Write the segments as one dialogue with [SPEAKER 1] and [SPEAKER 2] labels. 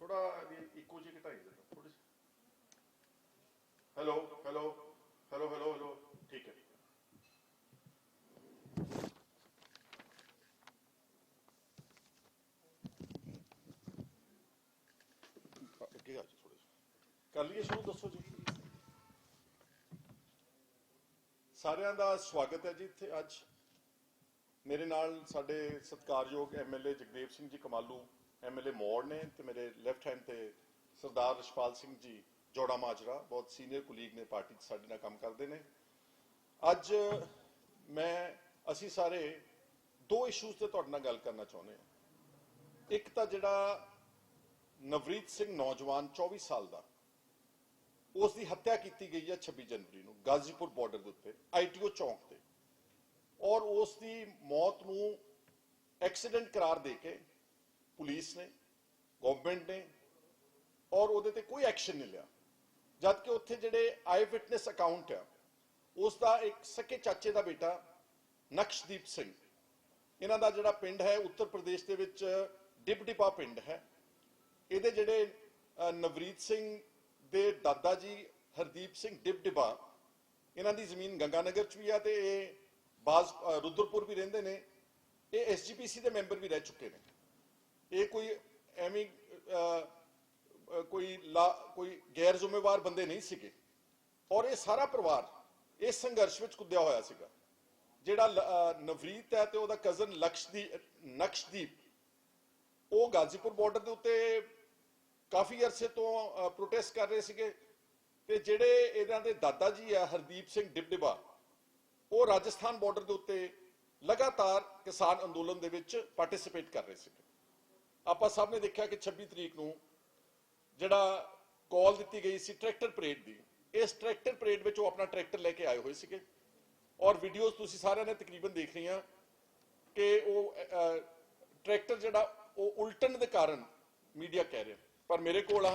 [SPEAKER 1] थोड़ा इको जी घटाई देना थोड़ी सी। Hello hello hello hello hello ठीक है। ਅੱਗੇ ਆ ਜੀ ਥੋੜੇ ਕਰ ਲਈਏ ਸ਼ੁਰੂ। ਦੱਸੋ ਜੀ। ਸਾਰਿਆਂ ਦਾ ਸਵਾਗਤ ਹੈ ਜੀ ਇੱਥੇ ਅੱਜ। ਮੇਰੇ ਨਾਲ ਸਾਡੇ ਸਤਿਕਾਰਯੋਗ ਐਮਐਲਏ ਜਗਦੇਵ ਸਿੰਘ ਜੀ ਕਮਾਲੂ ਐਮਐਲਏ ਮੌੜ ਨੇ ਤੇ ਮੇਰੇ ਲੈਫਟ ਹੈਂਡ ਤੇ ਸਰਦਾਰ ਰਸ਼ਪਾਲ ਸਿੰਘ ਜੀ ਜੋੜਾ ਮਾਜਰਾ ਬਹੁਤ ਸੀਨੀਅਰ ਕੁਲੀਗ ਨੇ ਪਾਰਟੀ 'ਚ ਸਾਡੇ ਨਾਲ ਕੰਮ ਕਰਦੇ ਨੇ। ਅੱਜ ਅਸੀਂ ਸਾਰੇ ਦੋ ਇਸ਼ੂਜ਼ ਤੇ ਤੁਹਾਡੇ ਨਾਲ ਗੱਲ ਕਰਨਾ ਚਾਹੁੰਦੇ ਹਾਂ। ਇੱਕ ਤਾਂ ਜਿਹੜਾ ਨਵਰੀਤ ਸਿੰਘ ਨੌਜਵਾਨ 24 ਸਾਲ ਦਾ, ਉਸ ਦੀ ਹੱਤਿਆ ਕੀਤੀ ਗਈ ਹੈ 26 ਜਨਵਰੀ ਨੂੰ ਗਾਜ਼ੀਪੁਰ ਬਾਰਡਰ ਦੇ ਉੱਤੇ ਆਈਟੀਓ ਚੌਂਕ ਤੇ, ਔਰ ਉਸ ਦੀ ਮੌਤ ਨੂੰ ਐਕਸੀਡੈਂਟ ਕਰਾਰ ਦੇ ਕੇ ਪੁਲਿਸ ਨੇ, ਗਵਰਨਮੈਂਟ ਨੇ, ਔਰ ਉਹਦੇ ਤੇ ਕੋਈ ਐਕਸ਼ਨ ਨਹੀਂ ਲਿਆ। ਜਦਕਿ ਉੱਥੇ ਜਿਹੜੇ ਆਈ ਵਿਟਨੈਸ ਅਕਾਊਂਟ ਆ, ਉਸ ਦਾ ਇੱਕ ਸਕੇ ਚਾਚੇ ਦਾ ਬੇਟਾ ਨਕਸ਼ਦੀਪ ਸਿੰਘ, ਇਹਨਾਂ ਦਾ ਜਿਹੜਾ ਪਿੰਡ ਹੈ ਉੱਤਰ ਪ੍ਰਦੇਸ਼ ਦੇ ਵਿੱਚ ਡਿਬਡਿਬਾ ਪਿੰਡ ਹੈ। ਇਹਦੇ ਜਿਹੜੇ ਨਵਰੀਤ ਸਿੰਘ ਦੇ ਦਾਦਾ ਜੀ ਹਰਦੀਪ ਸਿੰਘ ਡਿਬਡਿਬਾ, ਇਹਨਾਂ ਦੀ ਜ਼ਮੀਨ ਗੰਗਾਨਗਰ ਚ ਵੀ ਆ ਤੇ ਇਹ ਬਾਜ਼ ਰੁਦਰਪੁਰ ਵੀ ਰਹਿੰਦੇ ਨੇ। ਇਹ ਐਸਜੀਪੀਸੀ ਦੇ ਮੈਂਬਰ ਵੀ ਰਹਿ ਚੁੱਕੇ ਨੇ। ਇਹ ਕੋਈ ਐਵੇਂ ਕੋਈ ਗੈਰ ਜ਼ਿੰਮੇਵਾਰ ਬੰਦੇ ਨਹੀਂ ਸੀਗੇ। ਔਰ ਇਹ ਸਾਰਾ ਪਰਿਵਾਰ ਇਸ ਸੰਘਰਸ਼ ਵਿੱਚ ਕੁੱਦਿਆ ਹੋਇਆ ਸੀਗਾ। ਜਿਹੜਾ ਨਵਰੀਤ ਹੈ ਤੇ ਉਹਦਾ ਕਜ਼ਨ ਨਕਸ਼ਦੀਪ, ਉਹ ਗਾਜ਼ੀਪੁਰ ਬਾਰਡਰ ਦੇ ਉੱਤੇ ਕਾਫੀ ਅਰਸੇ ਤੋਂ ਪ੍ਰੋਟੈਸਟ ਕਰ ਰਹੇ ਸੀਗੇ। ਤੇ ਜਿਹੜੇ ਇਹਨਾਂ ਦੇ ਦਾਦਾ ਜੀ ਆ ਹਰਦੀਪ ਸਿੰਘ ਡਿਬਡਿਬਾ, ਉਹ ਰਾਜਸਥਾਨ ਬਾਰਡਰ ਦੇ ਉੱਤੇ ਲਗਾਤਾਰ ਕਿਸਾਨ ਅੰਦੋਲਨ ਦੇ ਵਿੱਚ ਪਾਰਟਿਸਿਪੇਟ ਕਰ ਰਹੇ ਸੀਗੇ। ਆਪਾਂ ਸਭ ਨੇ ਦੇਖਿਆ ਕਿ 26 ਤਰੀਕ ਨੂੰ ਜਿਹੜਾ ਕਾਲ ਦਿੱਤੀ ਗਈ ਸੀ ਟਰੈਕਟਰ ਪਰੇਡ ਦੀ, ਇਸ ਟਰੈਕਟਰ ਪਰੇਡ ਵਿੱਚ ਉਹ ਆਪਣਾ ਟਰੈਕਟਰ ਲੈ ਕੇ ਆਏ ਹੋਏ ਸੀਗੇ। ਔਰ ਵੀਡੀਓਜ਼ ਤੁਸੀਂ ਸਾਰਿਆਂ ਨੇ ਤਕਰੀਬਨ ਦੇਖ ਰਹੀਆਂ ਕਿ ਉਹ ਟਰੈਕਟਰ ਜਿਹੜਾ ਉਹ ਉਲਟਣ ਦੇ ਕਾਰਨ ਮੀਡੀਆ ਕਹਿ ਰਿਹਾ, ਪਰ ਮੇਰੇ ਕੋਲ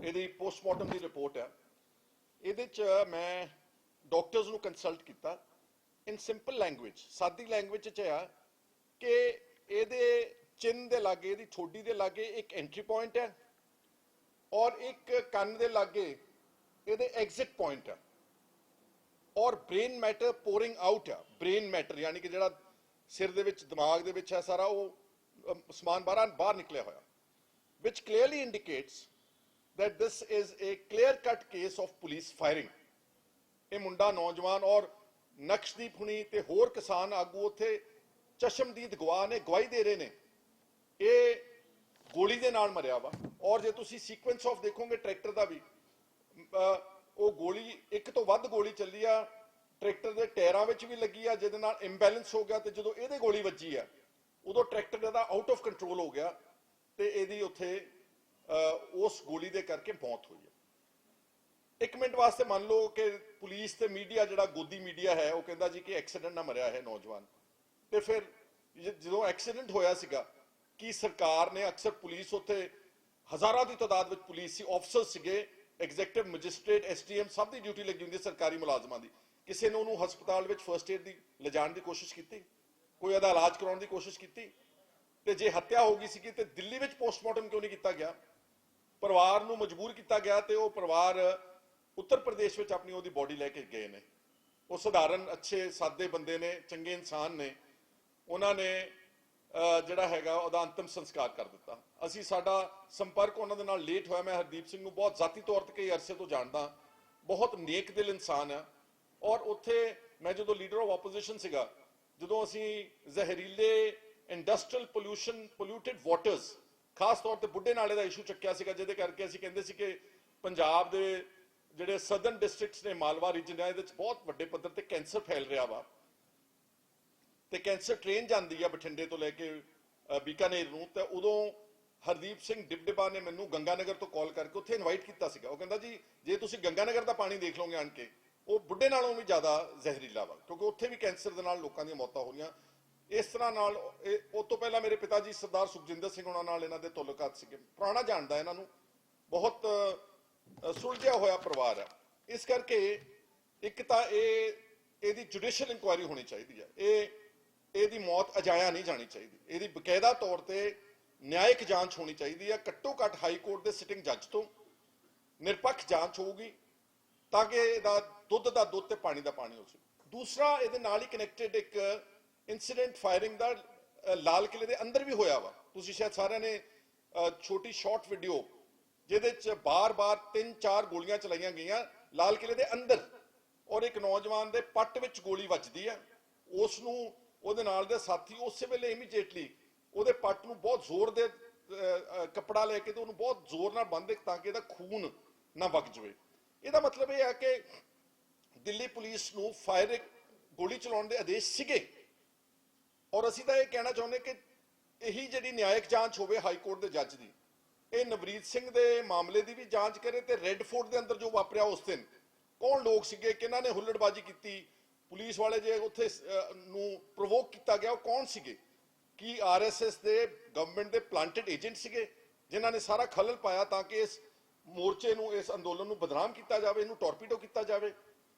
[SPEAKER 1] ਇਹਦੀ ਪੋਸਟਮਾਰਟਮ ਦੀ ਰਿਪੋਰਟ ਆ। ਇਹਦੇ 'ਚ ਮੈਂ ਡਾਕਟਰਸ ਨੂੰ ਕੰਸਲਟ ਕੀਤਾ ਇਨ ਸਿੰਪਲ ਲੈਂਗੁਏਜ, ਸਾਦੀ ਲੈਂਗੁਏਜ 'ਚ ਆ ਕਿ ਇਹਦੇ ਚਿੰਨ ਦੇ ਲਾਗੇ, ਇਹਦੀ ਠੋਡੀ ਦੇ ਲਾਗੇ ਇੱਕ ਐਂਟਰੀ ਪੁਆਇੰਟ ਹੈ ਔਰ ਇੱਕ ਕੰਨ ਦੇ ਲਾਗੇ ਇਹਦੇ ਐਗਜ਼ਿਟ ਪੁਆਇੰਟ ਹੈ, ਔਰ ਬ੍ਰੇਨ ਮੈਟਰ ਪੋਰਿੰਗ ਆਊਟ ਆ। ਬ੍ਰੇਨ ਮੈਟਰ ਯਾਨੀ ਕਿ ਜਿਹੜਾ ਸਿਰ ਦੇ ਵਿੱਚ, ਦਿਮਾਗ ਦੇ ਵਿੱਚ ਹੈ ਸਾਰਾ, ਉਹ ਸਮਾਨ ਬਾਹਰ ਨਿਕਲਿਆ ਹੋਇਆ, which clearly indicates that this is a clear-cut case of police firing. ਇਹ ਮੁੰਡਾ ਨੌਜਵਾਨ ਔਰ ਨਕਸ਼ਦੀਪ ਹੁਣੀ ਤੇ ਹੋਰ ਕਿਸਾਨ ਆਗੂ ਉੱਥੇ ਚਸ਼ਮਦੀਦ ਗਵਾਹ ਨੇ, ਗਵਾਹੀ ਦੇ ਰਹੇ ਨੇ ਇਹ ਗੋਲੀ ਦੇ ਨਾਲ ਮਰਿਆ ਵਾ। ਔਰ ਜੇ ਤੁਸੀਂ ਸੀਕੁਐਂਸ ਆਫ ਦੇਖੋਗੇ ਟਰੈਕਟਰ ਦਾ ਵੀ, ਉਹ ਗੋਲੀ ਇੱਕ ਤੋਂ ਵੱਧ ਗੋਲੀ ਚੱਲੀ ਆ, ਟਰੈਕਟਰ ਦੇ ਟਾਇਰਾਂ ਵਿੱਚ ਵੀ ਲੱਗੀ ਆ, ਜਿਹਦੇ ਨਾਲ ਇੰਬੈਲੈਂਸ ਹੋ ਗਿਆ। ਤੇ ਜਦੋਂ ਇਹਦੇ ਗੋਲੀ ਵੱਜੀ ਆ ਉਦੋਂ tractor the out of control ਹੋ ਗਿਆ ਤੇ ਇਹਦੀ ਉੱਥੇ ਉਸ ਗੋਲੀ ਦੇ ਕਰਕੇ ਮੌਤ ਹੋਈ ਹੈ। ਇੱਕ ਮਿੰਟ ਵਾਸਤੇ ਮੰਨ ਲਓ ਕਿ ਪੁਲਿਸ ਤੇ ਮੀਡੀਆ, ਜਿਹੜਾ ਗੋਦੀ ਮੀਡੀਆ ਹੈ, ਉਹ ਕਹਿੰਦਾ ਜੀ ਕਿ ਐਕਸੀਡੈਂਟ ਨਾਲ ਮਰਿਆ ਹੈ ਨੌਜਵਾਨ। ਤੇ ਫਿਰ ਜਦੋਂ ਐਕਸੀਡੈਂਟ ਹੋਇਆ ਸੀਗਾ, ਕੀ ਸਰਕਾਰ ਨੇ, ਅਕਸਰ ਪੁਲਿਸ ਉੱਥੇ ਹਜ਼ਾਰਾਂ ਦੀ ਤਾਦਾਦ ਵਿੱਚ ਪੁਲਿਸ ਸੀ, ਆਫੀਸਰ ਸੀਗੇ, ਐਗਜ਼ੈਕਟਿਵ ਮੈਜਿਸਟ੍ਰੇਟ, ਐਸਟੀਐਮ, ਸਭ ਦੀ ਡਿਊਟੀ ਲੱਗੀ ਹੁੰਦੀ ਹੈ ਸਰਕਾਰੀ ਮੁਲਾਜ਼ਮਾਂ ਦੀ। ਕਿਸੇ ਨੇ ਉਹਨੂੰ ਹਸਪਤਾਲ ਵਿੱਚ ਫਰਸਟ ਏਡ ਦੀ ਲਿਜਾਣ ਦੀ ਕੋਸ਼ਿਸ਼ ਕੀਤੀ? ਕੋਈ ਉਹਦਾ ਇਲਾਜ ਕਰਾਉਣ ਦੀ ਕੋਸ਼ਿਸ਼ ਕੀਤੀ? ਤੇ ਜੇ ਹੱਤਿਆ ਹੋ ਗਈ ਸੀਗੀ ਤੇ ਦਿੱਲੀ ਵਿੱਚ ਪੋਸਟਮਾਰਟਮ ਕਿਉਂ ਨਹੀਂ ਕੀਤਾ ਗਿਆ? ਪਰਿਵਾਰ ਨੂੰ ਮਜਬੂਰ ਕੀਤਾ ਗਿਆ ਤੇ ਉਹ ਪਰਿਵਾਰ ਉੱਤਰ ਪ੍ਰਦੇਸ਼ ਵਿੱਚ ਆਪਣੀ ਉਹਦੀ ਬੋਡੀ ਲੈ ਕੇ ਗਏ ਨੇ। ਉਹ ਸਧਾਰਨ ਅੱਛੇ ਸਾਦੇ ਬੰਦੇ ਨੇ, ਚੰਗੇ ਇਨਸਾਨ ਨੇ। ਉਹਨਾਂ ਨੇ ਜਿਹੜਾ ਹੈਗਾ ਉਹਦਾ ਅੰਤਿਮ ਸੰਸਕਾਰ ਕਰ ਦਿੱਤਾ। ਸਾਡਾ ਸੰਪਰਕ ਉਹਨਾਂ ਦੇ ਨਾਲ ਲੇਟ ਹੋਇਆ। ਮੈਂ ਹਰਦੀਪ ਸਿੰਘ ਨੂੰ ਬਹੁਤ ਜ਼ਾਤੀ ਤੌਰ ਤੇ ਕਈ ਅਰਸੇ ਤੋਂ ਜਾਣਦਾ, ਬਹੁਤ ਨੇਕ ਦਿਲ ਇਨਸਾਨ ਆ। ਔਰ ਉੱਥੇ ਮੈਂ ਜਦੋਂ ਲੀਡਰ ਆਫ ਆਪੋਜੀਸ਼ਨ ਸੀਗਾ, ਜਦੋਂ ਅਸੀਂ ਜ਼ਹਿਰੀਲੇ ਇੰਡਸਟਰੀਅਲ ਪੋਲਿਊਟਿਡ ਵਾਟਰਸ, ਖਾਸ ਤੌਰ ਤੇ ਬੁੱਢੇ ਨਾਲੇ ਦਾ ਇਸ਼ੂ ਚੱਕਿਆ ਸੀਗਾ, ਜਿਹਦੇ ਕਰਕੇ ਅਸੀਂ ਕਹਿੰਦੇ ਸੀ ਕਿ ਪੰਜਾਬ ਦੇ ਜਿਹੜੇ ਸਦਰਨ ਡਿਸਟ੍ਰਿਕਟਸ ਨੇ, ਮਾਲਵਾ ਰੀਜਨ ਹੈ, ਇਹਦੇ ਵਿੱਚ ਬਹੁਤ ਵੱਡੇ ਪੱਧਰ ਤੇ ਕੈਂਸਰ ਫੈਲ ਰਿਹਾ ਵਾ। ਤੇ ਕੈਂਸਰ ਟ੍ਰੇਨ ਜਾਂਦੀ ਆ ਬਠਿੰਡੇ ਤੋਂ ਲੈ ਕੇ ਬੀਕਾਨੇਰ ਨੂੰ। ਤੇ ਉਦੋਂ ਹਰਦੀਪ ਸਿੰਘ ਡਿਬਡਿਬਾ ਨੇ ਮੈਨੂੰ ਗੰਗਾਨਗਰ ਤੋਂ ਕਾਲ ਕਰਕੇ ਉੱਥੇ ਇਨਵਾਈਟ ਕੀਤਾ ਸੀਗਾ। ਉਹ ਕਹਿੰਦਾ ਜੀ ਜੇ ਤੁਸੀਂ ਗੰਗਾਨਗਰ ਦਾ ਪਾਣੀ ਦੇਖ ਲਓਗੇ ਆਣ ਕੇ, ਉਹ ਬੁੱਢੇ ਨਾਲੋਂ ਵੀ ਜ਼ਿਆਦਾ ਜ਼ਹਿਰੀਲਾ ਵਾ, ਕਿਉਂਕਿ ਉੱਥੇ ਵੀ ਕੈਂਸਰ ਦੇ ਨਾਲ ਲੋਕਾਂ ਦੀਆਂ ਮੌਤਾਂ ਹੋ ਰਹੀਆਂ। ਇਸ ਤਰ੍ਹਾਂ ਨਾਲ ਉਹ ਤੋਂ ਪਹਿਲਾਂ ਮੇਰੇ ਪਿਤਾ ਜੀ ਸਰਦਾਰ ਸੁਖਜਿੰਦਰ ਸਿੰਘ ਉਹਨਾਂ ਨਾਲ ਇਹਨਾਂ ਦੇ ਤਾਲੁਕਾਤ ਸੀਗੇ। ਪੁਰਾਣਾ ਜਾਣਦਾ ਇਹਨਾਂ ਨੂੰ, ਬਹੁਤ ਸੁਲਝਿਆ ਹੋਇਆ ਪਰਿਵਾਰ ਹੈ। ਇਸ ਕਰਕੇ ਇੱਕ ਤਾਂ ਇਹਦੀ ਜੁਡੀਸ਼ੀਅਲ ਇਨਕੁਆਇਰੀ ਹੋਣੀ ਚਾਹੀਦੀ ਹੈ। ਇਹਦੀ ਮੌਤ ਅਜਾਇਆ ਨਹੀਂ ਜਾਣੀ ਚਾਹੀਦੀ। ਇਹਦੀ ਬਕਾਇਦਾ ਤੌਰ ਤੇ ਨਿਆਇਕ ਜਾਂਚ ਹੋਣੀ ਚਾਹੀਦੀ ਹੈ, ਘੱਟੋ ਘੱਟ ਹਾਈ ਕੋਰਟ ਦੇ ਸਿਟਿੰਗ ਜੱਜ ਤੋਂ ਨਿਰਪੱਖ ਜਾਂਚ ਹੋਊਗੀ ਤਾਂ ਕਿ ਇਹਦਾ ਦੁੱਧ ਦਾ ਦੁੱਧ ਤੇ ਪਾਣੀ ਦਾ ਪਾਣੀ ਹੋ ਸਕੇ। ਦੂਸਰਾ, ਇਹਦੇ ਨਾਲ ਹੀ ਕਨੈਕਟਡ ਇੱਕ ਇਨਸੀਡੈਂਟ ਫਾਇਰਿੰਗ ਦਾ ਲਾਲ ਕਿਲੇ ਦੇ ਅੰਦਰ ਵੀ ਹੋਇਆ ਵਾ। ਤੁਸੀਂ ਸ਼ਾਇਦ ਸਾਰਿਆਂ ਨੇ ਛੋਟੀ ਸ਼ਾਰਟ ਵੀਡੀਓ ਜਿਹਦੇ ਚ ਬਾਰ-ਬਾਰ 3-4 ਗੋਲੀਆਂ ਚਲਾਈਆਂ ਗਈਆਂ ਲਾਲ ਕਿਲੇ ਦੇ ਅੰਦਰ, ਔਰ ਇੱਕ ਨੌਜਵਾਨ ਦੇ ਪੱਟ ਵਿੱਚ ਗੋਲੀ ਵੱਜਦੀ ਹੈ, ਉਸ ਨੂੰ ਉਹਦੇ ਨਾਲ ਦੇ ਸਾਥੀ ਉਸੇ ਵੇਲੇ ਇਮੀਡੀਏਟਲੀ ਉਹਦੇ ਪੱਟ ਨੂੰ ਬਹੁਤ ਜ਼ੋਰ ਦੇ ਕੱਪੜਾ ਲੈ ਕੇ ਤੇ ਉਹਨੂੰ ਬਹੁਤ ਜ਼ੋਰ ਨਾਲ ਬੰਨ੍ਹਦੇ ਤਾਂ ਕਿ ਇਹਦਾ ਖੂਨ ਨਾ ਵਗ ਜਾਵੇ। ਇਹਦਾ ਮਤਲਬ ਇਹ ਹੈ ਕਿ ਦਿੱਲੀ ਪੁਲਿਸ ਨੂੰ ਫਾਇਰਿੰਗ ਗੋਲੀ ਚਲਾਉਣ ਦੇ ਆਦੇਸ਼ ਸੀਗੇ, ਔਰ ਅਸੀਂ ਤਾਂ ਇਹ ਕਹਿਣਾ ਚਾਹੁੰਦੇ ਕਿ ਇਹੀ ਜਿਹੜੀ ਨਿਆਇਕ ਜਾਂਚ ਹੋਵੇ ਹਾਈ ਕੋਰਟ ਦੇ ਜੱਜ ਦੀ, ਇਹ ਨਵਰੀਤ ਸਿੰਘ ਦੇ ਮਾਮਲੇ ਦੀ ਵੀ ਜਾਂਚ ਕਰੇ ਤੇ ਰੈੱਡ ਫੋਰਟ ਦੇ ਅੰਦਰ ਜੋ ਵਾਪਰਿਆ ਉਸ ਦਿਨ ਕੌਣ ਲੋਕ ਸੀਗੇ, ਕਿਹਨਾਂ ਨੇ ਹੁੱਲੜਬਾਜ਼ੀ ਕੀਤੀ, ਪੁਲਿਸ ਵਾਲੇ ਜੇ ਉੱਥੇ ਨੂੰ ਪ੍ਰੋਵੋਕ ਕੀਤਾ ਗਿਆ ਉਹ ਕੌਣ ਸੀਗੇ, ਕੀ ਆਰਐਸਐਸ ਦੇ ਗਵਰਨਮੈਂਟ ਦੇ ਪਲਾਂਟਡ ਏਜੰਟ ਸੀਗੇ ਜਿਨ੍ਹਾਂ ਨੇ ਸਾਰਾ ਖਲਲ ਪਾਇਆ ਤਾਂ ਕਿ ਇਸ ਮੋਰਚੇ ਨੂੰ, ਇਸ ਅੰਦੋਲਨ ਨੂੰ ਬਦਨਾਮ ਕੀਤਾ ਜਾਵੇ, ਇਹਨੂੰ ਟੋਰਪੀਡੋ ਕੀਤਾ ਜਾਵੇ,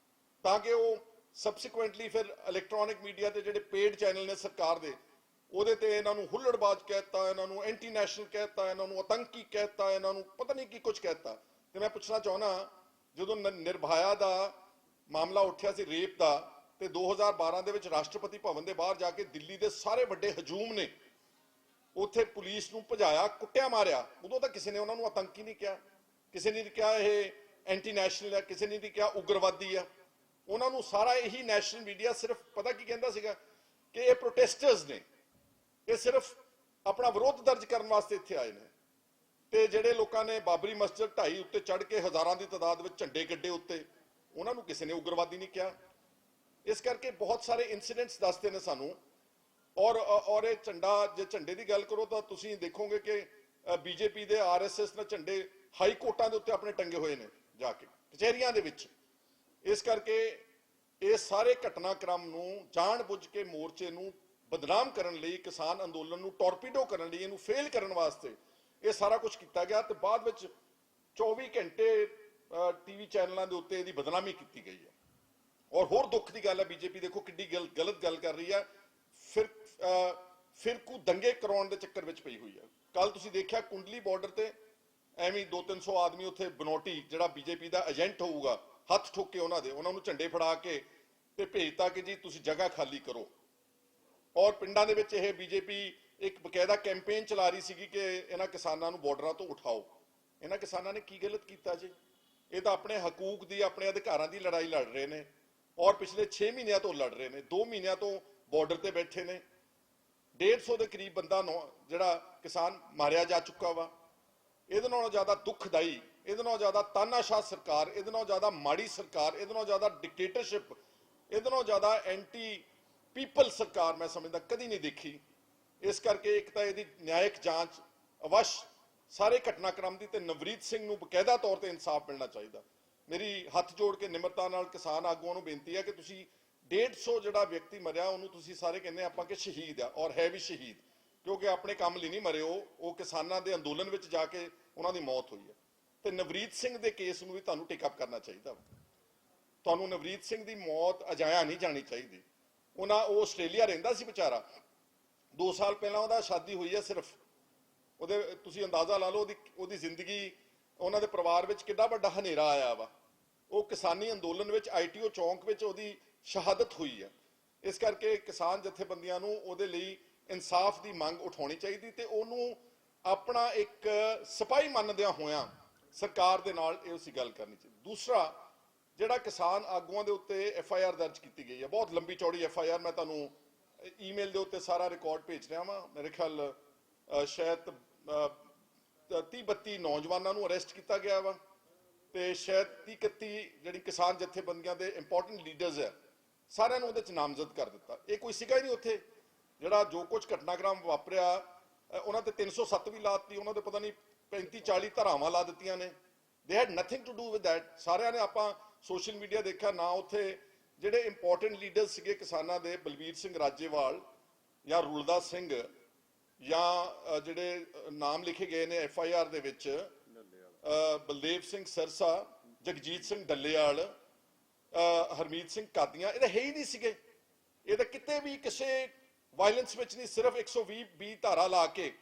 [SPEAKER 1] ਤਾਂ ਕਿ ਉਹ ਸਬਸੀਕੁਐਂਟਲੀ ਫਿਰ ਇਲੈਕਟ੍ਰੋਨਿਕ ਮੀਡੀਆ ਤੇ ਜਿਹੜੇ ਪੇਡ ਚੈਨਲ ਨੇ ਸਰਕਾਰ ਦੇ ਉਹਦੇ ਤੇ ਇਹਨਾਂ ਨੂੰ ਹੁੱਲੜਬਾਜ਼ ਕਹਿਤਾ, ਇਹਨਾਂ ਨੂੰ ਐਂਟੀ ਨੈਸ਼ਨਲ ਕਹਿਤਾ, ਇਹਨਾਂ ਨੂੰ ਆਤੰਕੀ ਕਹਿਤਾ, ਇਹਨਾਂ ਨੂੰ ਪਤਾ ਨਹੀਂ ਕੀ ਕੁਝ ਕਹਿਤਾ। ਤੇ ਮੈਂ ਪੁੱਛਣਾ ਚਾਹੁੰਦਾ, ਜਦੋਂ ਨਿਰਭਇਆ ਦਾ ਮਾਮਲਾ ਉੱਠਿਆ ਸੀ ਰੇਪ ਦਾ, ਤੇ 2012 ਦੇ ਵਿੱਚ ਰਾਸ਼ਟਰਪਤੀ ਭਵਨ ਦੇ ਬਾਹਰ ਜਾ ਕੇ ਦਿੱਲੀ ਦੇ ਸਾਰੇ ਵੱਡੇ ਹਜੂਮ ਨੇ ਉੱਥੇ ਪੁਲਿਸ ਨੂੰ ਭਜਾਇਆ, ਕੁੱਟਿਆ, ਮਾਰਿਆ, ਉਦੋਂ ਤਾਂ ਕਿਸੇ ਨੇ ਉਹਨਾਂ ਨੂੰ ਆਤੰਕੀ ਨਹੀਂ ਕਿਹਾ, ਕਿਸੇ ਨੇ ਨਹੀਂ ਕਿਹਾ ਇਹ ਐਂਟੀ ਨੈਸ਼ਨਲ ਹੈ, ਕਿਸੇ ਨੇ ਨਹੀਂ ਕਿਹਾ ਉਗਰਵਾਦੀ ਆ। ਉਹਨਾਂ ਨੂੰ ਸਾਰਾ ਇਹੀ ਨੈਸ਼ਨਲ ਮੀਡੀਆ ਸਿਰਫ ਪਤਾ ਕੀ ਕਹਿੰਦਾ ਸੀਗਾ ਕਿ ਇਹ ਪ੍ਰੋਟੈਸਟਰਸ ਨੇ, ਇਹ ਸਿਰਫ ਆਪਣਾ ਵਿਰੋਧ ਦਰਜ ਕਰਨ ਵਾਸਤੇ ਇੱਥੇ ਆਏ ਨੇ। ਤੇ ਜਿਹੜੇ ਲੋਕਾਂ ਨੇ ਬਾਬਰੀ ਮਸਜਿਦ ਢਾਈ ਉੱਤੇ ਚੜ੍ਹ ਕੇ ਹਜ਼ਾਰਾਂ ਦੀ ਤਾਦਾਦ ਵਿੱਚ ਝੰਡੇ ਗੱਡੇ ਉੱਤੇ, ਉਹਨਾਂ ਨੂੰ ਕਿਸੇ ਨੇ ਉਗਰਵਾਦੀ ਨਹੀਂ ਕਿਹਾ। ਇਸ ਕਰਕੇ ਬਹੁਤ ਸਾਰੇ ਇਨਸੀਡੈਂਟਸ ਦੱਸਦੇ ਨੇ ਸਾਨੂੰ। ਔਰ ਇਹ ਝੰਡਾ, ਜੇ ਝੰਡੇ ਦੀ ਗੱਲ ਕਰੋ ਤਾਂ ਤੁਸੀਂ ਦੇਖੋਗੇ ਕਿ ਬੀਜੇਪੀ ਦੇ ਆਰਐਸਐਸ ਨੇ ਝੰਡੇ ਹਾਈ ਕੋਰਟਾਂ ਦੇ ਉੱਤੇ ਆਪਣੇ ਟੰਗੇ ਹੋਏ ਨੇ ਜਾ ਕੇ ਕਚਹਿਰੀਆਂ ਦੇ ਵਿੱਚ। ਇਸ ਕਰਕੇ ਇਹ ਸਾਰੇ ਘਟਨਾਕ੍ਰਮ ਨੂੰ ਜਾਣ-ਬੁੱਝ ਕੇ ਮੋਰਚੇ ਨੂੰ ਬਦਨਾਮ ਕਰਨ ਲਈ, ਕਿਸਾਨ ਅੰਦੋਲਨ ਨੂੰ ਟੋਰਪੀਡੋ ਕਰਨ ਲਈ, ਇਹਨੂੰ ਫੇਲ ਕਰਨ ਵਾਸਤੇ ਇਹ ਸਾਰਾ ਕੁਝ ਕੀਤਾ ਗਿਆ ਤੇ ਬਾਅਦ ਵਿੱਚ 24 ਘੰਟੇ ਟੀਵੀ ਚੈਨਲਾਂ ਦੇ ਉੱਤੇ ਇਹਦੀ ਬਦਨਾਮੀ ਕੀਤੀ ਗਈ ਹੈ। ਔਰ ਹੋਰ ਦੁੱਖ ਦੀ ਗੱਲ ਹੈ, ਬੀਜੇਪੀ ਦੇਖੋ ਕਿੱਡੀ ਗਲਤ ਗੱਲ ਕਰ ਰਹੀ ਹੈ, ਫਿਰਕੂ ਦੰਗੇ ਕਰਾਉਣ ਦੇ ਚੱਕਰ ਵਿੱਚ ਪਈ ਹੋਈ ਹੈ। ਕੱਲ ਤੁਸੀਂ ਦੇਖਿਆ ਕੁੰਡਲੀ ਬਾਰਡਰ ਤੇ ਐਵੇਂ 200-300 ਆਦਮੀ ਉੱਥੇ ਬਨੋਟੀ, ਜਿਹੜਾ ਬੀਜੇਪੀ ਦਾ ਏਜੰਟ ਹੋਊਗਾ, ਹੱਥ ਠੋਕ ਕੇ ਉਹਨਾਂ ਨੂੰ ਝੰਡੇ ਫੜਾ ਕੇ ਤੇ ਭੇਜਤਾ ਕਿ ਜੀ ਤੁਸੀਂ ਜਗ੍ਹਾ ਖਾਲੀ ਕਰੋ। ਔਰ ਪਿੰਡਾਂ ਦੇ ਵਿੱਚ ਇਹ ਬੀਜੇਪੀ ਇੱਕ ਬਕਾਇਦਾ ਕੈਂਪੇਨ ਚਲਾ ਰਹੀ ਸੀਗੀ ਕਿ ਇਹਨਾਂ ਕਿਸਾਨਾਂ ਨੂੰ ਬਾਰਡਰਾਂ ਤੋਂ ਉਠਾਓ। ਇਹਨਾਂ ਕਿਸਾਨਾਂ ਨੇ ਕੀ ਗਲਤ ਕੀਤਾ ਜੀ? ਇਹ ਤਾਂ ਆਪਣੇ ਹਕੂਕ ਦੀ, ਆਪਣੇ ਅਧਿਕਾਰਾਂ ਦੀ ਲੜਾਈ ਲੜ ਰਹੇ ਨੇ, ਔਰ ਪਿਛਲੇ 6 ਮਹੀਨਿਆਂ ਤੋਂ ਲੜ ਰਹੇ ਨੇ। 2 ਮਹੀਨਿਆਂ ਤੋਂ ਬਾਰਡਰ ਤੇ ਬੈਠੇ ਨੇ। 150 ਦੇ ਕਰੀਬ ਬੰਦਾ ਜਿਹੜਾ ਕਿਸਾਨ ਮਾਰਿਆ ਜਾ ਚੁੱਕਾ ਵਾ। ਇਹਦੇ ਨਾਲੋਂ ਜ਼ਿਆਦਾ ਦੁੱਖਦਾਈ, ਇਹਦੇ ਨਾਲੋਂ ਜ਼ਿਆਦਾ ਤਾਨਾਸ਼ਾਹ ਸਰਕਾਰ, ਇਹਦੇ ਨਾਲੋਂ ਜ਼ਿਆਦਾ ਮਾੜੀ ਸਰਕਾਰ, ਇਹਦੇ ਨਾਲੋਂ ਜ਼ਿਆਦਾ ਡਿਕਟੇਟਰਸ਼ਿਪ, ਇਹਦੇ ਨਾਲੋਂ ਜ਼ਿਆਦਾ ਐਂਟੀ ਪੀਪਲ ਸਰਕਾਰ ਮੈਂ ਸਮਝਦਾ ਕਦੀ ਨਹੀਂ ਦੇਖੀ। ਇਸ ਕਰਕੇ ਇੱਕ ਤਾਂ ਇਹਦੀ ਨਿਆਇਕ ਜਾਂਚ ਅਵਸ਼ ਸਾਰੇ ਘਟਨਾਕ੍ਰਮ ਦੀ, ਤੇ ਨਵਰੀਤ ਸਿੰਘ ਨੂੰ ਬਕਾਇਦਾ ਤੌਰ ਤੇ ਇਨਸਾਫ ਮਿਲਣਾ ਚਾਹੀਦਾ। ਮੇਰੀ ਹੱਥ ਜੋੜ ਕੇ ਨਿਮਰਤਾ ਨਾਲ ਕਿਸਾਨ ਆਗੂਆਂ ਨੂੰ ਬੇਨਤੀ ਹੈ ਕਿ ਤੁਸੀਂ 150 ਜਿਹੜਾ ਵਿਅਕਤੀ ਮਰਿਆ ਉਹਨੂੰ ਤੁਸੀਂ ਸਾਰੇ ਕਹਿੰਦੇ ਆਪਾਂ ਕਿ ਸ਼ਹੀਦ ਆ, ਔਰ ਹੈ ਵੀ ਸ਼ਹੀਦ, ਕਿਉਂਕਿ ਆਪਣੇ ਕੰਮ ਲਈ ਨਹੀਂ ਮਰੇ, ਉਹ ਕਿਸਾਨਾਂ ਦੇ ਅੰਦੋਲਨ ਵਿੱਚ ਜਾ ਕੇ ਉਹਨਾਂ ਦੀ ਮੌਤ ਹੋਈ ਹੈ। ਤੇ ਨਵਰੀਤ ਸਿੰਘ ਦੇ ਕੇਸ ਨੂੰ ਵੀ ਤੁਹਾਨੂੰ ਟੇਕ ਅਪ ਕਰਨਾ ਚਾਹੀਦਾ। ਤੁਹਾਨੂੰ ਨਵਰੀਤ ਸਿੰਘ ਦੀ ਮੌਤ ਅਜਾਇਆ ਨਹੀਂ ਜਾਣੀ ਚਾਹੀਦੀ। ਉਹ ਆਸਟ੍ਰੇਲੀਆ ਰਹਿੰਦਾ ਸੀ ਵਿਚਾਰਾ, 2 ਸਾਲ ਪਹਿਲਾਂ ਉਹਦਾ ਸ਼ਾਦੀ ਹੋਈ ਹੈ ਸਿਰਫ। ਉਹਦੇ ਤੁਸੀਂ ਅੰਦਾਜ਼ਾ ਲਾ ਲਓ ਉਹਦੀ ਜ਼ਿੰਦਗੀ, ਉਹਨਾਂ ਦੇ ਪਰਿਵਾਰ ਵਿੱਚ ਕਿੰਨਾ ਵੱਡਾ ਹਨੇਰਾ ਆਇਆ ਵਾ। ਉਹ ਕਿਸਾਨੀ ਅੰਦੋਲਨ ਵਿੱਚ ITO ਚੌਂਕ ਵਿੱਚ ਉਹਦੀ ਸ਼ਹਾਦਤ ਹੋਈ ਹੈ। ਇਸ ਕਰਕੇ ਕਿਸਾਨ ਜਥੇਬੰਦੀਆਂ ਨੂੰ ਉਹਦੇ ਲਈ ਇਨਸਾਫ ਦੀ ਮੰਗ ਉਠਾਉਣੀ ਚਾਹੀਦੀ ਤੇ ਉਹਨੂੰ ਆਪਣਾ ਇੱਕ ਸਿਪਾਹੀ ਮੰਨਦਿਆਂ ਹੋਇਆਂ ਸਰਕਾਰ ਦੇ ਨਾਲ ਇਹ ਉਸੀ ਗੱਲ ਕਰਨੀ ਚਾਹੀਦੀ। ਦੂਸਰਾ, ਜਿਹੜਾ ਕਿਸਾਨ ਆਗੂਆਂ ਦੇ ਉੱਤੇ FIR ਦਰਜ ਕੀਤੀ ਗਈ ਹੈ, ਬਹੁਤ ਲੰਬੀ ਚੌੜੀ FIR, ਮੈਂ ਤੁਹਾਨੂੰ ਈਮੇਲ ਦੇ ਉੱਤੇ ਸਾਰਾ ਰਿਕਾਰਡ ਭੇਜ ਰਿਹਾ ਵਾਂ। ਮੇਰੇ ਖਿਆਲ ਸ਼ਾਇਦ 30-32 ਨੌਜਵਾਨਾਂ ਨੂੰ ਅਰੈਸਟ ਕੀਤਾ ਗਿਆ ਵਾ ਤੇ ਸ਼ਾਇਦ 30-31 ਜਿਹੜੀ ਕਿਸਾਨ ਜਥੇਬੰਦੀਆਂ ਦੇ ਇੰਪੋਰਟੈਂਟ ਲੀਡਰਸ ਹੈ ਸਾਰਿਆਂ ਨੂੰ ਉਹਦੇ ਚ ਨਾਮਜ਼ਦ ਕਰ ਦਿੱਤਾ। ਇਹ ਕੋਈ ਸੀਗਾ ਹੀ ਨਹੀਂ ਉੱਥੇ। ਜਿਹੜਾ ਜੋ ਕੁਝ ਘਟਨਾਕ੍ਰਮ ਵਾਪਰਿਆ, ਉਹਨਾਂ ਤੇ 307 ਵੀ ਲਾਤੀ, ਉਹਨਾਂ ਦੇ ਪਤਾ ਨਹੀਂ 35-40 ਧਾਰਾਵਾਂ ਲਾ ਦਿੱਤੀਆਂ ਨੇ। They had nothing to do with that. ਸਾਰਿਆਂ ਨੇ ਆਪਾਂ ਸੋਸ਼ਲ ਮੀਡੀਆ ਦੇਖਿਆ ਨਾ, ਉੱਥੇ ਜਿਹੜੇ ਇੰਪੋਰਟੈਂਟ ਲੀਡਰ ਸੀਗੇ ਕਿਸਾਨਾਂ ਦੇ, ਬਲਬੀਰ ਸਿੰਘ ਰਾਜੇਵਾਲ ਜਾਂ ਰੁਲਦਾ ਸਿੰਘ, ਜਾਂ ਜਿਹੜੇ ਨਾਮ ਲਿਖੇ ਗਏ ਨੇ FIR ਦੇ ਵਿੱਚ, ਬਲਦੇਵ ਸਿੰਘ ਸਰਸਾ, ਜਗਜੀਤ ਸਿੰਘ ਡੱਲੇਵਾਲ, ਹਰਮੀਤ ਸਿੰਘ ਕਾਦੀਆਂ, ਇਹ ਤਾਂ ਹੈ ਹੀ ਨਹੀਂ ਸੀਗੇ। ਇਹ ਤਾਂ ਕਿਤੇ ਵੀ ਕਿਸੇ ਵਾਇਲੈਂਸ ਵਿੱਚ ਨਹੀਂ, ਸਿਰਫ 120 ਧਾਰਾ ਲਾ ਕੇ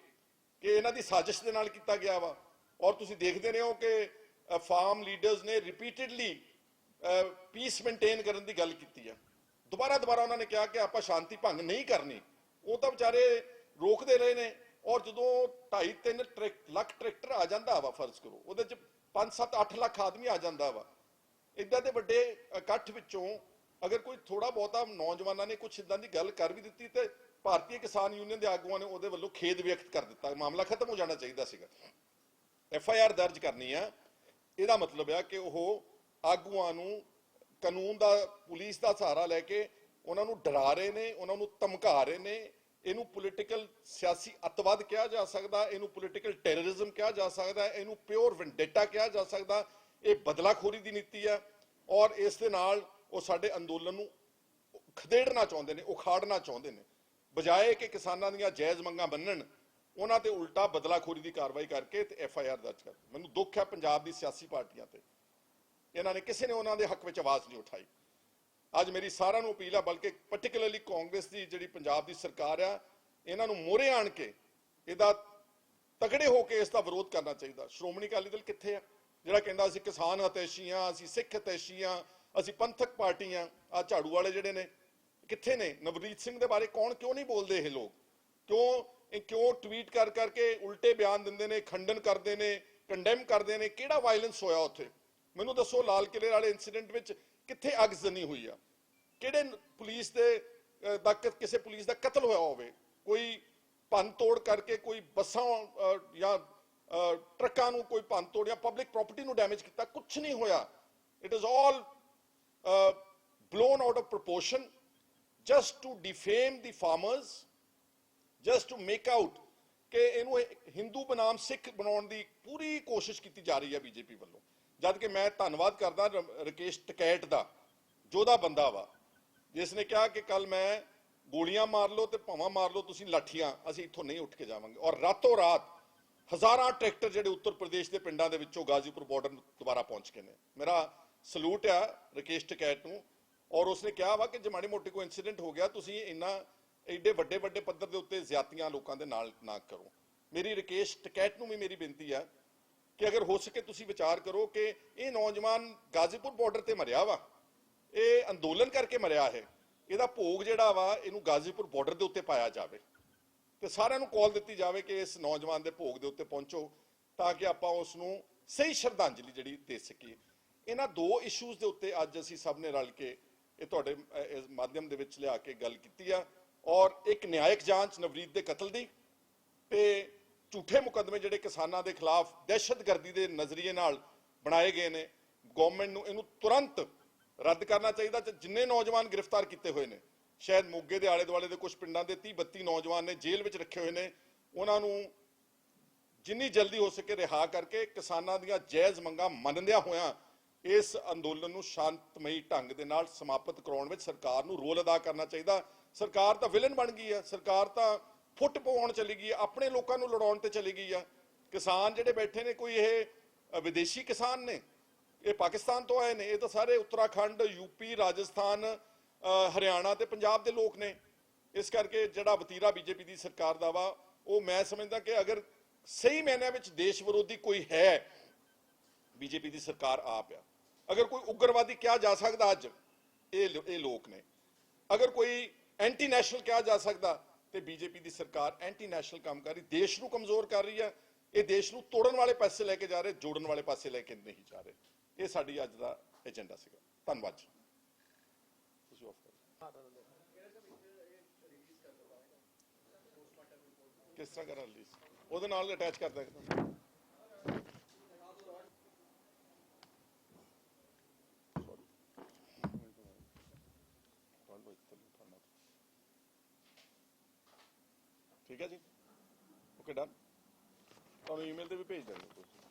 [SPEAKER 1] ਕਿ ਇਹਨਾਂ ਦੀ ਸਾਜ਼ਿਸ਼ ਦੇ ਨਾਲ ਕੀਤਾ ਗਿਆ ਵਾ। ਔਰ ਤੁਸੀਂ ਦੇਖਦੇ ਰਹੇ ਹੋ ਕਿ ਫਾਰਮ ਲੀਡਰਸ ਨੇ ਰਿਪੀਟਡਲੀ ਪੀਸ ਮੇਨਟੇਨ ਕਰਨ ਦੀ ਗੱਲ ਕੀਤੀ ਆ। ਦੁਬਾਰਾ ਉਹਨਾਂ ਨੇ ਕਿਹਾ ਕਿ ਆਪਾਂ ਸ਼ਾਂਤੀ ਭੰਗ ਨਹੀਂ ਕਰਨੀ। ਉਹ ਤਾਂ ਵਿਚਾਰੇ ਰੋਕਦੇ ਰਹੇ ਨੇ। ਔਰ ਜਦੋਂ 2.5-3 ਲੱਖ ਟਰੈਕਟਰ ਆ ਜਾਂਦਾ ਵਾ, ਫਰਜ਼ ਕਰੋ ਉਹਦੇ ਚ 5-7-8 ਲੱਖ ਆਦਮੀ ਆ ਜਾਂਦਾ ਵਾ, ਇਦਾਂ ਦੇ ਵੱਡੇ ਇਕੱਠ ਵਿੱਚੋਂ ਅਗਰ ਕੋਈ ਥੋੜਾ ਬਹੁਤਾ ਨੌਜਵਾਨਾਂ ਨੇ ਕੁਝ ਇਦਾਂ ਦੀ ਗੱਲ ਕਰ ਵੀ ਦਿੱਤੀ ਤੇ ਭਾਰਤੀ ਕਿਸਾਨ ਯੂਨੀਅਨ ਦੇ ਆਗੂਆਂ ਨੇ ਉਹਦੇ ਵੱਲੋਂ ਖੇਦ ਵਿਅਕਤ ਕਰ ਦਿੱਤਾ। ਮਾਮਲਾ ਖਤਮ ਹੋ ਜਾਣਾ ਚਾਹੀਦਾ ਸੀਗਾ। FIR ਦਰਜ ਕਰਨੀ ਆ, ਇਹਦਾ ਮਤਲਬ ਆ ਕਿ ਉਹ ਆਗੂਆਂ ਨੂੰ ਕਾਨੂੰਨ ਦਾ, ਪੁਲਿਸ ਦਾ ਸਹਾਰਾ ਲੈ ਕੇ ਉਹਨਾਂ ਨੂੰ ਡਰਾ ਰਹੇ ਨੇ, ਉਹਨਾਂ ਨੂੰ ਧਮਕਾ ਰਹੇ ਨੇ। ਇਹਨੂੰ ਪੋਲੀਟੀਕਲ ਸਿਆਸੀ ਅੱਤਵਾਦ ਕਿਹਾ ਜਾ ਸਕਦਾ, ਇਹਨੂੰ ਪੋਲੀਟੀਕਲ ਟੈਰਰਿਜ਼ਮ ਕਿਹਾ ਜਾ ਸਕਦਾ, ਇਹਨੂੰ ਪਿਓਰ ਵੈਂਡੇਟਾ ਕਿਹਾ ਜਾ ਸਕਦਾ। ਇਹ ਬਦਲਾਖੋਰੀ ਦੀ ਨੀਤੀ ਆ ਔਰ ਇਸ ਦੇ ਨਾਲ ਉਹ ਸਾਡੇ ਅੰਦੋਲਨ ਨੂੰ ਖਦੇੜਨਾ ਚਾਹੁੰਦੇ ਨੇ, ਉਖਾੜਨਾ ਚਾਹੁੰਦੇ ਨੇ। ਬਜਾਏ ਕਿ ਕਿਸਾਨਾਂ ਦੀਆਂ ਜਾਇਜ਼ ਮੰਗਾਂ ਮੰਨਣ, ਉਹਨਾਂ ਤੇ ਉਲਟਾ ਬਦਲਾਖੋਰੀ ਦੀ ਕਾਰਵਾਈ ਕਰਕੇ ਤੇ FIR ਦਰਜ ਕਰ। ਮੈਨੂੰ ਦੁੱਖ ਹੈ ਪੰਜਾਬ ਦੀ ਸਿਆਸੀ ਪਾਰਟੀਆਂ ਤੇ, ਇਹਨਾਂ ਨੇ ਕਿਸੇ ਨੇ ਉਹਨਾਂ ਦੇ ਹੱਕ ਵਿੱਚ ਆਵਾਜ਼ ਨਹੀਂ ਉਠਾਈ। ਅੱਜ ਮੇਰੀ ਸਾਰਿਆਂ ਨੂੰ ਅਪੀਲ ਆ, ਬਲਕਿ ਪਾਰਟਿਕੂਲਰਲੀ ਕਾਂਗਰਸ ਦੀ ਜਿਹੜੀ ਪੰਜਾਬ ਦੀ ਸਰਕਾਰ ਆ, ਇਹਨਾਂ ਨੂੰ ਮੋਹਰੇ ਆਣ ਕੇ ਇਹਦਾ ਤਗੜੇ ਹੋ ਕੇ ਇਸ ਦਾ ਵਿਰੋਧ ਕਰਨਾ ਚਾਹੀਦਾ। ਸ਼੍ਰੋਮਣੀ ਅਕਾਲੀ ਦਲ ਕਿੱਥੇ ਆ, ਜਿਹੜਾ ਕਹਿੰਦਾ ਅਸੀਂ ਕਿਸਾਨ ਹਿਤੈਸ਼ੀ ਆ, ਅਸੀਂ ਸਿੱਖ ਹਿਤੈਸ਼ੀ ਆ, ਅਸੀਂ ਪੰਥਕ ਪਾਰਟੀ ਆ? ਆ ਝਾੜੂ ਵਾਲੇ ਜਿਹੜੇ ਨੇ ਕਿੱਥੇ ਨੇ? ਨਵਰੀਤ ਸਿੰਘ ਦੇ ਬਾਰੇ ਕਿਉਂ ਨਹੀਂ ਬੋਲਦੇ ਇਹ ਲੋਕ? ਕਿਉਂ ਟਵੀਟ ਕਰਕੇ ਉਲਟੇ ਬਿਆਨ ਦਿੰਦੇ ਨੇ, ਖੰਡਨ ਕਰਦੇ ਨੇ, ਕੰਡੈਮ ਕਰਦੇ ਨੇ? ਕਿਹੜਾ ਵਾਇਲੈਂਸ ਹੋਇਆ ਉੱਥੇ? ਮੈਨੂੰ ਦੱਸੋ। ਲਾਲ ਕਿਲੇ ਵਾਲੇ ਇਨਸੀਡੈਂਟ ਵਿੱਚ ਕਿੱਥੇ ਅਗਜ਼ਨੀ ਹੋਈ ਆ? ਕਿਹੜੇ ਪੁਲਿਸ ਦੇ ਕਿਸੇ ਪੁਲਿਸ ਦਾ ਕਤਲ ਹੋਇਆ ਹੋਵੇ? ਕੋਈ ਭੰਨ ਤੋੜ ਕਰਕੇ ਕੋਈ ਬੱਸਾਂ ਜਾਂ ਟਰੱਕਾਂ ਨੂੰ ਕੋਈ ਭੰਨ ਤੋੜ ਜਾਂ ਪਬਲਿਕ ਪ੍ਰਾਪਰਟੀ ਨੂੰ ਡੈਮੇਜ ਕੀਤਾ? ਕੁਛ ਨਹੀਂ ਹੋਇਆ। It is all blown out of proportion just to defame the farmers, just to make out ਕਿ ਇਹਨੂੰ ਹਿੰਦੂ ਬਨਾਮ ਸਿੱਖ ਬਣਾਉਣ ਦੀ ਪੂਰੀ ਕੋਸ਼ਿਸ਼ ਕੀਤੀ ਜਾ ਰਹੀ ਹੈ ਬੀਜੇਪੀ ਵੱਲੋਂ। ਜਦ ਕਿ ਮੈਂ ਧੰਨਵਾਦ ਕਰਦਾ ਰਕੇਸ਼ ਟਕੈਤ ਦਾ, ਜੋਧਾ ਬੰਦਾ ਵਾ, ਜਿਸ ਨੇ ਕਿਹਾ ਕਿ ਕੱਲ ਮੈਂ ਗੋਲੀਆਂ ਮਾਰ ਲਓ ਤੇ ਭਾਵਾਂ ਮਾਰ ਲਓ ਤੁਸੀਂ ਲਾਠੀਆਂ, ਅਸੀਂ ਇੱਥੋਂ ਨਹੀਂ ਉੱਠ ਕੇ ਜਾਵਾਂਗੇ। ਔਰ ਰਾਤੋਂ ਰਾਤ ਹਜ਼ਾਰਾਂ ਟਰੈਕਟਰ ਜਿਹੜੇ ਉੱਤਰ ਪ੍ਰਦੇਸ਼ ਦੇ ਪਿੰਡਾਂ ਦੇ ਵਿੱਚੋਂ ਗਾਜ਼ੀਪੁਰ ਬਾਰਡਰ ਨੂੰ ਦੁਬਾਰਾ ਪਹੁੰਚ ਗਏ ਨੇ। ਮੇਰਾ ਸਲੂਟ ਆ ਰਕੇਸ਼ ਟਕੈਤ ਨੂੰ। ਔਰ ਉਸਨੇ ਕਿਹਾ ਵਾ ਕਿ ਜੇ ਮਾੜੀ ਮੋਟੀ ਕੋਈ ਇਨਸੀਡੈਂਟ ਹੋ ਗਿਆ, ਤੁਸੀਂ ਐਡੇ ਵੱਡੇ ਪੱਧਰ ਦੇ ਉੱਤੇ ਜ਼ਿਆਦਤੀਆਂ ਲੋਕਾਂ ਦੇ ਨਾਲ ਨਾ ਕਰੋ। ਮੇਰੀ ਰਕੇਸ਼ ਟਕੈਤ ਨੂੰ ਵੀ ਮੇਰੀ ਬੇਨਤੀ ਆ ਕਿ ਅਗਰ ਹੋ ਸਕੇ ਤੁਸੀਂ ਵਿਚਾਰ ਕਰੋ ਕਿ ਇਹ ਨੌਜਵਾਨ ਗਾਜ਼ੀਪੁਰ ਬਾਰਡਰ ਤੇ ਮਰਿਆ ਵਾ, ਇਹ ਅੰਦੋਲਨ ਕਰਕੇ ਮਰਿਆ ਹੈ, ਇਹਦਾ ਭੋਗ ਜਿਹੜਾ ਵਾ ਇਹਨੂੰ ਗਾਜ਼ੀਪੁਰ ਬਾਰਡਰ ਦੇ ਉੱਤੇ ਪਾਇਆ ਜਾਵੇ ਤੇ ਸਾਰਿਆਂ ਨੂੰ ਕਾਲ ਦਿੱਤੀ ਜਾਵੇ ਕਿ ਇਸ ਨੌਜਵਾਨ ਦੇ ਭੋਗ ਦੇ ਉੱਤੇ ਪਹੁੰਚੋ ਤਾਂ ਕਿ ਆਪਾਂ ਉਸ ਨੂੰ ਸਹੀ ਸ਼ਰਧਾਂਜਲੀ ਜਿਹੜੀ ਦੇ ਸਕੀਏ। ਇਹਨਾਂ ਦੋ ਇਸ਼ੂਜ਼ ਦੇ ਉੱਤੇ ਅੱਜ ਅਸੀਂ ਸਭ ਨੇ ਰਲ ਕੇ ਇਹ ਤੁਹਾਡੇ ਇਸ ਮਾਧਿਅਮ ਦੇ ਵਿੱਚ ਲਿਆ ਕੇ ਗੱਲ ਕੀਤੀ ਆ। ਔਰ ਇੱਕ ਨਿਆਇਕ ਜਾਂਚ ਨਵਰੀਤ ਦੇ ਕਤਲ ਦੀ ਤੇ ਝੂਠੇ ਮੁਕੱਦਮੇ ਜਿਹੜੇ ਕਿਸਾਨਾਂ ਦੇ ਖਿਲਾਫ ਦਹਿਸ਼ਤਗਰਦੀ ਦੇ ਨਜ਼ਰੀਏ ਨਾਲ ਬਣਾਏ ਗਏ ਨੇ, ਗਵਰਨਮੈਂਟ ਨੂੰ ਇਹਨੂੰ ਤੁਰੰਤ ਰੱਦ ਕਰਨਾ ਚਾਹੀਦਾ। ਤੇ ਜਿੰਨੇ ਨੌਜਵਾਨ ਗ੍ਰਿਫਤਾਰ ਕੀਤੇ ਹੋਏ ਨੇ, ਸ਼ਾਇਦ ਮੋਗੇ ਦੇ ਆਲੇ ਦੁਆਲੇ ਦੇ ਕੁਝ ਪਿੰਡਾਂ ਦੇ 30-32 ਨੌਜਵਾਨ ਨੇ ਜੇਲ੍ਹ ਵਿੱਚ ਰੱਖੇ ਹੋਏ ਨੇ, ਉਹਨਾਂ ਨੂੰ ਜਿੰਨੀ ਜਲਦੀ ਹੋ ਸਕੇ ਰਿਹਾ ਕਰਕੇ ਕਿਸਾਨਾਂ ਦੀਆਂ ਜਾਇਜ਼ ਮੰਗਾਂ ਮੰਨਦਿਆਂ ਹੋਇਆਂ ਇਸ ਅੰਦੋਲਨ ਨੂੰ ਸ਼ਾਂਤਮਈ ਢੰਗ ਦੇ ਨਾਲ ਸਮਾਪਤ ਕਰਾਉਣ ਵਿੱਚ ਸਰਕਾਰ ਨੂੰ ਰੋਲ ਅਦਾ ਕਰਨਾ ਚਾਹੀਦਾ। ਸਰਕਾਰ ਤਾਂ ਵਿਲਨ ਬਣ ਗਈ ਆ, ਸਰਕਾਰ ਤਾਂ ਫੁੱਟ ਪਵਾਉਣ ਚਲੀ ਗਈ ਆ, ਆਪਣੇ ਲੋਕਾਂ ਨੂੰ ਲੜਾਉਣ ਤੇ ਚਲੀ ਗਈ ਆ। ਕਿਸਾਨ ਜਿਹੜੇ ਬੈਠੇ ਨੇ, ਕੋਈ ਇਹ ਵਿਦੇਸ਼ੀ ਕਿਸਾਨ ਨੇ, ਇਹ ਪਾਕਿਸਤਾਨ ਤੋਂ ਆਏ ਨੇ? ਇਹ ਤਾਂ ਸਾਰੇ ਉੱਤਰਾਖੰਡ, ਯੂਪੀ, ਰਾਜਸਥਾਨ, ਹਰਿਆਣਾ ਤੇ ਪੰਜਾਬ ਦੇ ਲੋਕ ਨੇ। ਇਸ ਕਰਕੇ ਜਿਹੜਾ ਵਤੀਰਾ ਬੀਜੇਪੀ ਦੀ ਸਰਕਾਰ ਦਾ ਵਾ, ਉਹ ਮੈਂ ਸਮਝਦਾ ਕਿ ਅਗਰ ਸਹੀ ਮਾਇਨਿਆਂ ਵਿੱਚ ਦੇਸ਼ ਵਿਰੋਧੀ ਕੋਈ ਹੈ, ਬੀਜੇਪੀ ਦੀ ਸਰਕਾਰ ਆਪ ਆ। ਅਗਰ ਕੋਈ ਉਗਰਵਾਦੀ ਕਿਹਾ ਜਾ ਸਕਦਾ ਅੱਜ, ਇਹ ਲੋਕ ਨੇ। ਅਗਰ ਕੋਈ ਐਂਟੀ ਨੈਸ਼ਨਲ ਕਿਹਾ ਜਾ ਸਕਦਾ ਤੇ ਬੀਜੇਪੀ ਦੀ ਸਰਕਾਰ ਐਂਟੀ ਨੈਸ਼ਨਲ ਕੰਮ ਕਰ ਰਹੀ, ਦੇਸ਼ ਨੂੰ ਕਮਜ਼ੋਰ ਕਰ ਰਹੀ ਹੈ। ਇਹ ਦੇਸ਼ ਨੂੰ ਤੋੜਨ ਵਾਲੇ ਪਾਸੇ ਲੈ ਕੇ ਜਾ ਰਹੇ, ਜੋੜਨ ਵਾਲੇ ਪਾਸੇ ਲੈ ਕੇ ਨਹੀਂ ਜਾ ਰਹੇ। ਇਹ ਸਾਡੀ ਅੱਜ ਦਾ ਏਜੰਡਾ ਸੀਗਾ। ਧੰਨਵਾਦ ਜੀ। ਤੁਸੀਂ ਆਫ ਕਰੋ। ਕਿਸ ਤਰ੍ਹਾਂ ਕਰਾਂ ਰਿਲੀਜ਼? ਉਹਦੇ ਨਾਲ ਅਟੈਚ ਕਰ ਦਿਆਂਗਾ। ਠੀਕ ਹੈ ਜੀ, ਓਕੇ ਡਨ। ਤੁਹਾਨੂੰ ਈਮੇਲ ਤੇ ਵੀ ਭੇਜ ਦੇਣਗੇ ਤੁਸੀਂ।